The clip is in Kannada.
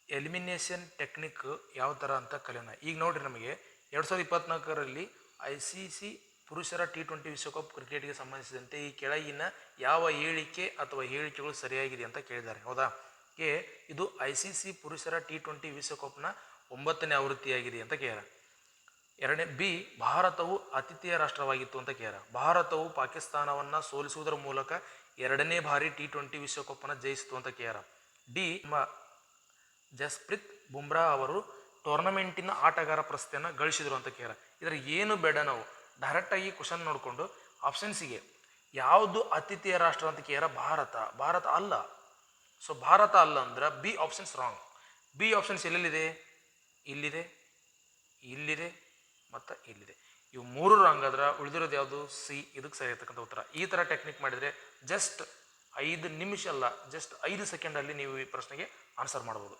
ಎಲಿಮಿನೇಷನ್ ಟೆಕ್ನಿಕ್ ಯಾವ ಥರ ಅಂತ ಕಲಿಯೋಣ. ಈಗ ನೋಡಿರಿ, ನಮಗೆ 2024ರಲ್ಲಿ ICC ಪುರುಷರ T20 ವಿಶ್ವಕಪ್ ಕ್ರಿಕೆಟ್ಗೆ ಸಂಬಂಧಿಸಿದಂತೆ ಈ ಕೆಳಗಿನ ಯಾವ ಹೇಳಿಕೆ ಅಥವಾ ಹೇಳಿಕೆಗಳು ಸರಿಯಾಗಿದೆ ಅಂತ ಕೇಳಿದ್ದಾರೆ. ಹೌದಾ? ಇದು ICC ಪುರುಷರ T20 ವಿಶ್ವಕಪ್ನ 9ನೇ ಆವೃತ್ತಿಯಾಗಿದೆ ಅಂತ ಕೇಳ್ಯಾರ. ಎರಡನೇ ಬಿ, ಭಾರತವು ಆತಿಥೇಯ ರಾಷ್ಟ್ರವಾಗಿತ್ತು ಅಂತ ಕೇಳ್ಯಾರ. ಭಾರತವು ಪಾಕಿಸ್ತಾನವನ್ನು ಸೋಲಿಸುವುದರ ಮೂಲಕ 2ನೇ ಬಾರಿ T20 ವಿಶ್ವಕಪ್ನ ಜಯಿಸಿತು ಅಂತ ಕೇಳ್ಯಾರ. ಡಿ, ಜಸ್ಪ್ರೀತ್ ಬುಮ್ರಾ ಅವರು ಟೂರ್ನಮೆಂಟಿನ ಆಟಗಾರ ಪ್ರಶಸ್ತಿಯನ್ನು ಗಳಿಸಿದರು ಅಂತ ಕೇಳ್ಯಾರ. ಇದರ ಏನು ಬೇಡ, ನಾವು ಡೈರೆಕ್ಟಾಗಿ ಕ್ವಶನ್ ನೋಡಿಕೊಂಡು ಆಪ್ಷನ್ಸಿಗೆ ಯಾವುದು ಆತಿಥೇಯ ರಾಷ್ಟ್ರ ಅಂತ ಕೇಳ್ಯಾರ. ಭಾರತ ಅಲ್ಲ. ಸೊ ಭಾರತ ಅಲ್ಲ ಅಂದ್ರೆ B options wrong. B options ಎಲ್ಲೆಲ್ಲಿದೆ? ಇಲ್ಲಿದೆ, ಇಲ್ಲಿದೆ ಮತ್ತು ಇಲ್ಲಿದೆ. ಇವು 3 ರಾಂಗ್ ಆದ್ರೆ ಉಳಿದಿರೋದು ಯಾವುದು? ಸಿ. ಇದಕ್ಕೆ ಸರಿ ಇರ್ತಕ್ಕಂಥ ಉತ್ತರ. ಈ ಥರ ಟೆಕ್ನಿಕ್ ಮಾಡಿದರೆ ಜಸ್ಟ್ 5 ನಿಮಿಷ ಅಲ್ಲ, ಜಸ್ಟ್ 5 ಸೆಕೆಂಡಲ್ಲಿ ನೀವು ಈ ಪ್ರಶ್ನೆಗೆ ಆನ್ಸರ್ ಮಾಡ್ಬೋದು.